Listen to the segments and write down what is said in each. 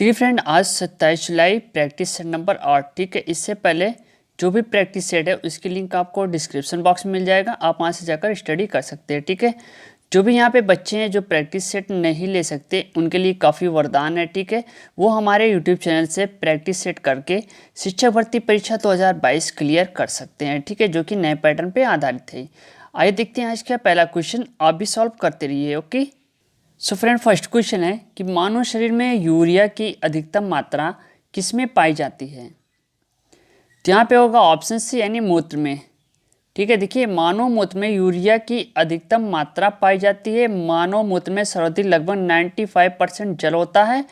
देखिए फ्रेंड, आज 27 जुलाई practice set number 8। ठीक है, इससे पहले जो भी प्रैक्टिस सेट है उसकी लिंक आपको डिस्क्रिप्शन बॉक्स में मिल जाएगा, आप वहाँ से जाकर स्टडी कर सकते हैं। ठीक है, जो भी यहाँ पे बच्चे हैं जो प्रैक्टिस सेट नहीं ले सकते उनके लिए काफ़ी वरदान है। ठीक है, वो हमारे यूट्यूब चैनल से प्रैक्टिस सेट करके शिक्षक भर्ती परीक्षा 2022 क्लियर कर सकते हैं। ठीक है, जो कि नए पैटर्न पर आधारित है। आइए देखते हैं आज का पहला क्वेश्चन, आप भी सॉल्व करते रहिए। Okay, so friend, first question है कि मानव शरीर में यूरिया की अधिकतम मात्रा किसमें पाई जाती है। तो यहाँ पे होगा ऑप्शन सी यानी मूत्र में। ठीक है, देखिए मानव मूत्र में यूरिया की अधिकतम मात्रा पाई जाती है। मानव मूत्र में सर्वाधिक लगभग 95% जल होता है।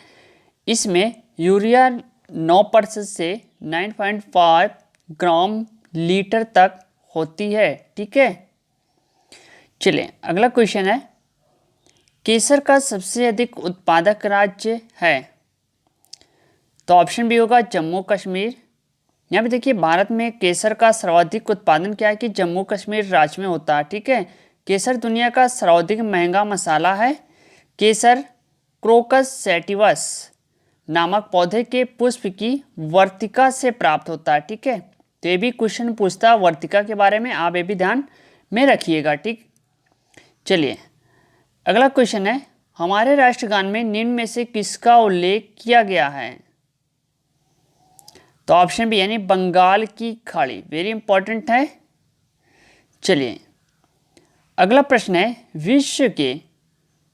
इसमें यूरिया 9% से 9.5 ग्राम लीटर तक होती है। ठीक है, चलिए अगला क्वेश्चन है, केसर का सबसे अधिक उत्पादक राज्य है। तो ऑप्शन बी होगा जम्मू कश्मीर। यहाँ पे देखिए भारत में केसर का सर्वाधिक उत्पादन क्या है कि जम्मू कश्मीर राज्य में होता है। ठीक है, केसर दुनिया का सर्वाधिक महंगा मसाला है। केसर क्रोकस सैटिवस नामक पौधे के पुष्प की वर्तिका से प्राप्त होता है। ठीक है, तो ये भी क्वेश्चन पूछता है वर्तिका के बारे में, आप ये भी ध्यान में रखिएगा। ठीक, चलिए अगला क्वेश्चन है, हमारे राष्ट्रगान में निम्न में से किसका उल्लेख किया गया है। तो ऑप्शन बी यानी बंगाल की खाड़ी, वेरी इंपॉर्टेंट है। चलिए अगला प्रश्न है, विश्व के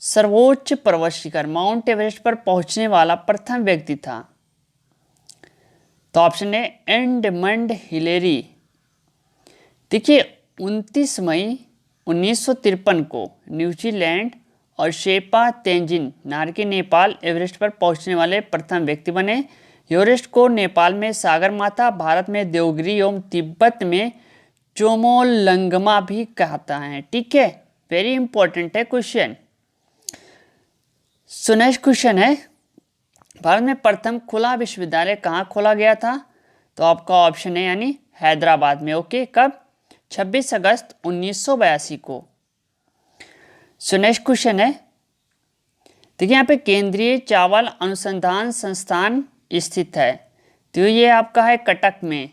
सर्वोच्च पर्वत शिखर माउंट एवरेस्ट पर पहुंचने वाला प्रथम व्यक्ति था। तो ऑप्शन है एडमंड हिलेरी। देखिए 29 मई 1953 को न्यूजीलैंड और शेरपा तेंजिन नार्गे नेपाल एवरेस्ट पर पहुंचने वाले प्रथम व्यक्ति बने। एवरेस्ट को नेपाल में सागर माथा, भारत में देवगिरी एवं तिब्बत में चोमोलंगमा भी कहता है। ठीक है, वेरी इंपॉर्टेंट है क्वेश्चन। सो नेक्स्ट क्वेश्चन है, भारत में प्रथम खुला विश्वविद्यालय कहाँ खोला गया था। तो आपका ऑप्शन है यानी हैदराबाद में। ओके, कब? 26 अगस्त 1982 को। सो नेक्स्ट क्वेश्चन है, देखिए यहाँ पे केंद्रीय चावल अनुसंधान संस्थान स्थित है। तो ये आपका है कटक में।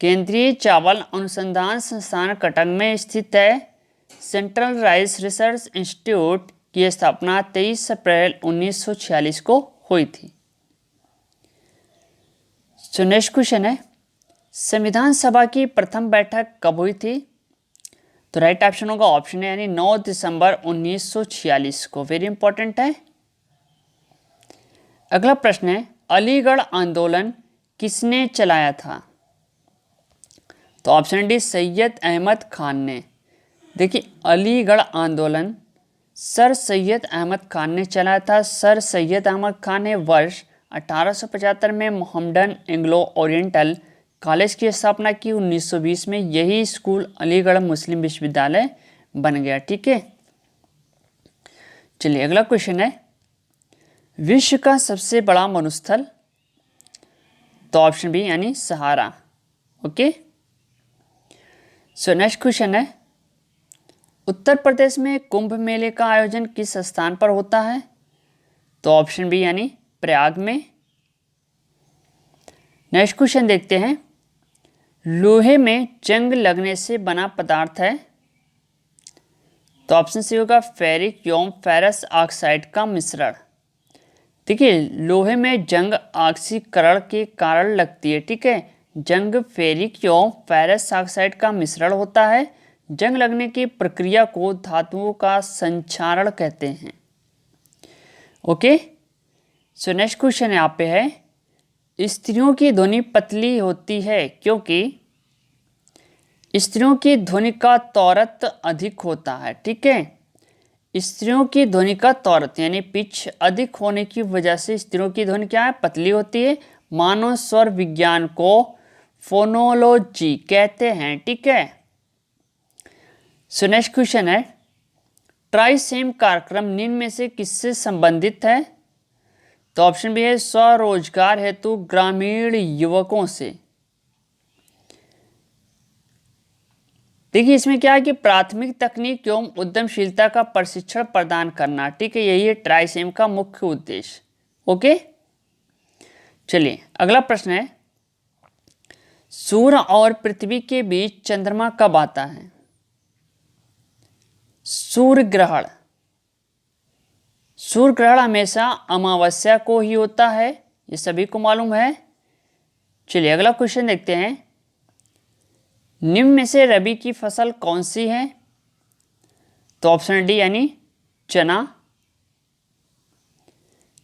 केंद्रीय चावल अनुसंधान संस्थान कटक में स्थित है। सेंट्रल राइस रिसर्च इंस्टीट्यूट की स्थापना 23 अप्रैल 1946 को हुई थी। सो नेक्स्ट क्वेश्चन है, संविधान सभा की प्रथम बैठक कब हुई थी। तो राइट ऑप्शन होगा ऑप्शन है यानी 9 दिसंबर 1946 को, वेरी इंपॉर्टेंट है। अगला प्रश्न है, अलीगढ़ आंदोलन किसने चलाया था। तो ऑप्शन डी सैयद अहमद खान ने। देखिए अलीगढ़ आंदोलन सर सैयद अहमद खान ने चलाया था। सर सैयद अहमद खान ने वर्ष 1875 में मोहम्मडन एंग्लो ओरिएंटल कॉलेज की स्थापना की। 1920 में यही स्कूल अलीगढ़ मुस्लिम विश्वविद्यालय बन गया। ठीक है, चलिए अगला क्वेश्चन है, विश्व का सबसे बड़ा मरुस्थल। तो ऑप्शन बी यानी सहारा। ओके, सो नेक्स्ट क्वेश्चन है, उत्तर प्रदेश में कुंभ मेले का आयोजन किस स्थान पर होता है। तो ऑप्शन बी यानी प्रयाग में। नेक्स्ट क्वेश्चन देखते हैं, लोहे में जंग लगने से बना पदार्थ है। तो ऑप्शन सी होगा फेरिक एवं फेरस ऑक्साइड का मिश्रण। देखिए लोहे में जंग ऑक्सीकरण के कारण लगती है। ठीक है, जंग फेरिक एवं फेरस ऑक्साइड का मिश्रण होता है। जंग लगने की प्रक्रिया को धातुओं का संक्षारण कहते हैं। ओके, सो नेक्स्ट क्वेश्चन यहाँ पे है, स्त्रियों की ध्वनि पतली होती है क्योंकि स्त्रियों की ध्वनि का त्वरत अधिक होता है। ठीक है, स्त्रियों की ध्वनि का त्वरत यानी पिच अधिक होने की वजह से स्त्रियों की ध्वनि क्या है, पतली होती है। मानव स्वर विज्ञान को फोनोलॉजी कहते हैं। ठीक है, सो नेक्स्ट क्वेश्चन है, ट्राइसेम कार्यक्रम निम्न में से किससे संबंधित है। तो ऑप्शन बी है स्वरोजगार हेतु ग्रामीण युवकों से। देखिए इसमें क्या है कि प्राथमिक तकनीक एवं उद्यमशीलता का प्रशिक्षण प्रदान करना। ठीक है, यही है ट्राइसेम का मुख्य उद्देश्य। ओके, चलिए अगला प्रश्न है, सूर्य और पृथ्वी के बीच चंद्रमा कब आता है? सूर्य ग्रहण। सूर्य ग्रहण हमेशा अमावस्या को ही होता है, ये सभी को मालूम है। चलिए अगला क्वेश्चन देखते हैं, निम्न में से रबी की फसल कौन सी है? तो ऑप्शन डी यानी चना।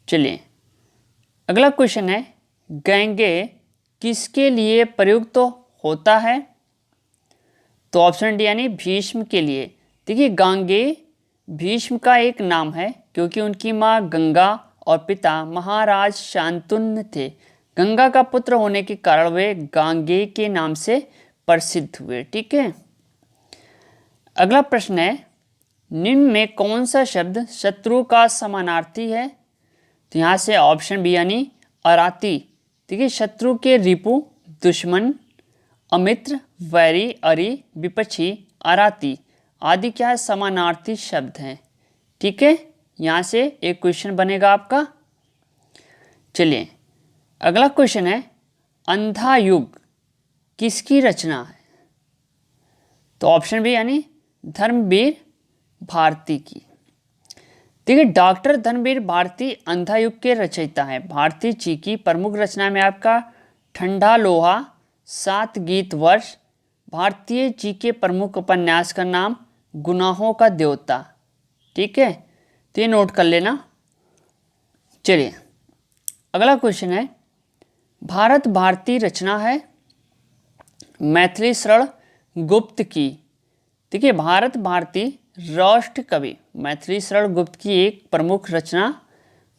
चलिए अगला क्वेश्चन है, गैंगे किसके लिए प्रयुक्त होता है? तो ऑप्शन डी यानी भीष्म के लिए। देखिए गांगे भीष्म का एक नाम है क्योंकि उनकी माँ गंगा और पिता महाराज शांतनु थे। गंगा का पुत्र होने के कारण वे गांगे के नाम से प्रसिद्ध हुए। ठीक है, अगला प्रश्न है, निम्न में कौन सा शब्द शत्रु का समानार्थी है? तो यहाँ से ऑप्शन बी यानी अराती। देखिए शत्रु के रिपु, दुश्मन, अमित्र, वैरी, अरि, विपक्षी, अराती आदि क्या है? समानार्थी शब्द हैं। ठीक है, यहाँ से एक क्वेश्चन बनेगा आपका। चलिए अगला क्वेश्चन है, अंधा युग किसकी रचना है? तो ऑप्शन बी यानी धर्मवीर भारती की। देखिए डॉक्टर धर्मवीर भारती अंधा युग के रचयिता हैं। भारती जी की प्रमुख रचना में आपका ठंडा लोहा, 7 गीत वर्ष। भारतीय जी के प्रमुख उपन्यास का नाम गुनाहों का देवता। ठीक है, तो ये नोट कर लेना। चलिए अगला क्वेश्चन है, भारत भारती रचना है मैथिली शरण गुप्त की। देखिए भारत भारती राष्ट्र कवि मैथिली शरण गुप्त की एक प्रमुख रचना।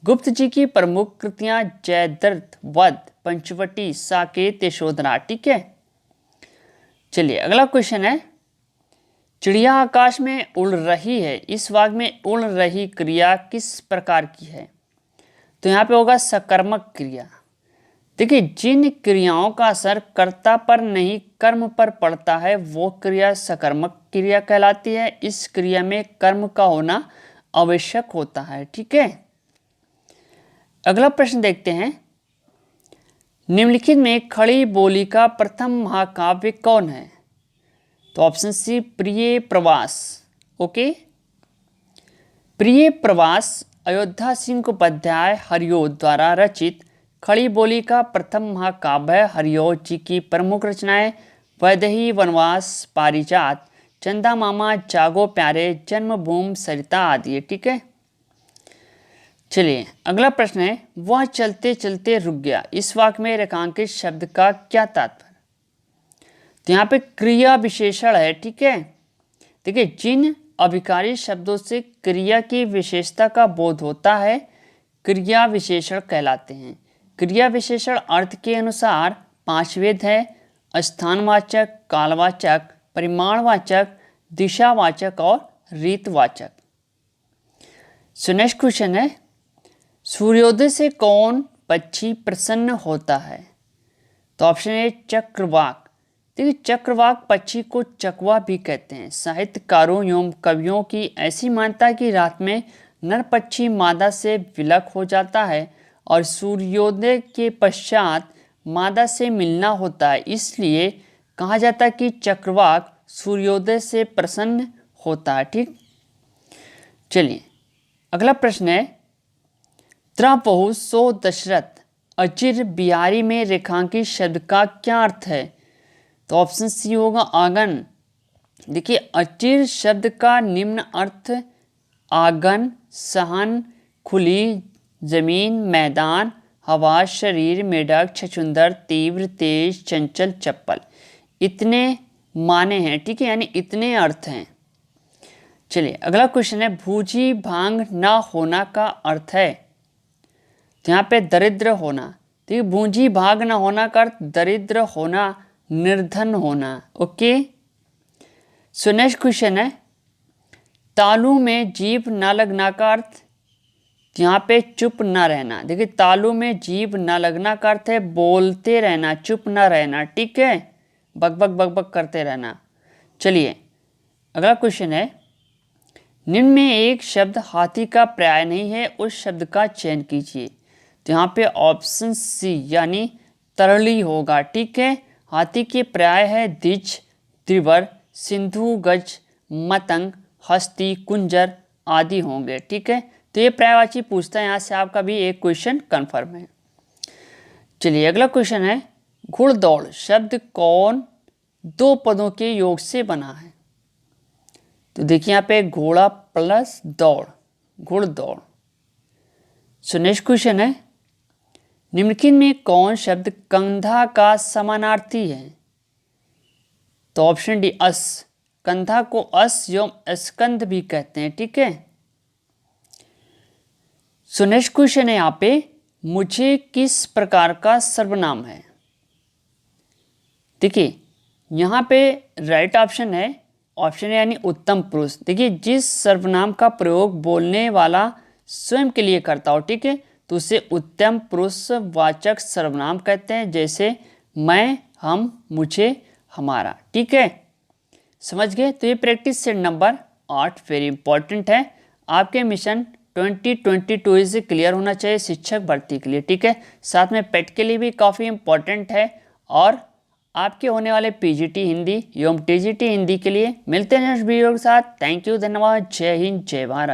गुप्त जी की प्रमुख कृतियां जयद्रथ, वध, पंचवटी, साकेत, यशोधरा। ठीक है, चलिए अगला क्वेश्चन है, चिड़िया आकाश में उड़ रही है, इस वाक्य में उड़ रही क्रिया किस प्रकार की है? तो यहाँ पे होगा सकर्मक क्रिया। देखिए जिन क्रियाओं का असर कर्ता पर नहीं कर्म पर पड़ता है वो क्रिया सकर्मक क्रिया कहलाती है। इस क्रिया में कर्म का होना आवश्यक होता है। ठीक है, अगला प्रश्न देखते हैं, निम्नलिखित में खड़ी बोली का प्रथम महाकाव्य कौन है? तो ऑप्शन सी प्रिय प्रवास। ओके, प्रिय प्रवास अयोध्या सिंह उपाध्याय हरिओद द्वारा रचित खड़ी बोली का प्रथम महाकाव्य है। हरिओद जी की प्रमुख रचनाएं वैदेही, वनवास, पारिजात, चंदा मामा, जागो प्यारे, जन्मभूमि, सरिता आदि है। ठीक है, चलिए अगला प्रश्न है, वह चलते चलते रुक गया, इस वाक्य में रेखांकित शब्द का क्या तात्पर्य? तो यहाँ पे क्रिया विशेषण है। ठीक है, देखिए जिन अभिकारी शब्दों से क्रिया की विशेषता का बोध होता है क्रिया विशेषण कहलाते हैं। क्रिया विशेषण अर्थ के अनुसार 5 भेद है: स्थानवाचक, कालवाचक, परिमाणवाचक, दिशावाचक और रीतवाचक। सो नेक्स्ट क्वेश्चन है, सूर्योदय से कौन पक्षी प्रसन्न होता है? तो ऑप्शन ए चक्रवाक। देखिए चक्रवाक पक्षी को चकवा भी कहते हैं। साहित्यकारों एवं कवियों की ऐसी मान्यता है कि रात में नर पक्षी मादा से विलग हो जाता है और सूर्योदय के पश्चात मादा से मिलना होता है, इसलिए कहा जाता है कि चक्रवाक सूर्योदय से प्रसन्न होता है। ठीक, चलिए अगला प्रश्न है, त्रपहु सो दशरथ अचिर बिहारी में रेखांकित शब्द का क्या अर्थ है? तो ऑप्शन सी होगा आंगन। देखिए अचिर शब्द का निम्न अर्थ आंगन, सहन, खुली जमीन, मैदान, हवा, शरीर, मेढक, छछुंदर, तीव्र, तेज, चंचल, चप्पल इतने माने हैं। ठीक है, यानी इतने अर्थ हैं। चलिए अगला क्वेश्चन है, भूजी भांग ना होना का अर्थ है? तो यहाँ पे दरिद्र होना। ठीक है, भूजी भाग ना होना का अर्थ दरिद्र होना, निर्धन होना। ओके, सो नेक्स्ट क्वेश्चन है, तालू में जीभ ना लगना का अर्थ? यहाँ पे चुप ना रहना। देखिए तालू में जीभ ना लगना का अर्थ है बोलते रहना, चुप ना रहना। ठीक है, बकबक बकबक करते रहना। चलिए अगला क्वेश्चन है, निम्न में एक शब्द हाथी का पर्याय नहीं है, उस शब्द का चयन कीजिए। तो तो यहाँ पे ऑप्शन सी यानी तरली होगा। ठीक है, हाथी के पर्याय है द्विज, द्विवर, सिंधु, गज, मतंग, हस्ती, कुंजर आदि होंगे। ठीक है, तो ये पर्यायवाची पूछता है, यहाँ से आपका भी एक क्वेश्चन कन्फर्म है। चलिए अगला क्वेश्चन है, घुड़दौड़ शब्द कौन दो पदों के योग से बना है? तो देखिए यहाँ पे घोड़ा प्लस दौड़, घुड़दौड़। सो नेक्स्ट क्वेश्चन है, निम्नलिखित में कौन शब्द कंधा का समानार्थी है? तो ऑप्शन डी अस, कंधा को अस एवं स्कंध भी कहते हैं। ठीक है, सो नेक्स्ट क्वेश्चन है यहाँ पे, मुझे किस प्रकार का सर्वनाम है? देखिए यहाँ पे राइट ऑप्शन है, ऑप्शन यानी उत्तम पुरुष। देखिए जिस सर्वनाम का प्रयोग बोलने वाला स्वयं के लिए करता हो, ठीक है, तो उसे उत्तम पुरुष वाचक सर्वनाम कहते हैं, जैसे मैं, हम, मुझे, हमारा। ठीक है, समझ गए? तो ये practice set number 8 very important है, आपके मिशन 2022 से क्लियर होना चाहिए शिक्षक भर्ती के लिए। ठीक है, साथ में पेट के लिए भी काफ़ी इंपॉर्टेंट है, और आपके होने वाले पीजीटी हिंदी एवं टीजीटी हिंदी के लिए। मिलते हैं नेक्स्ट वीडियो के साथ। थैंक यू, धन्यवाद, जय हिंद, जय भारत।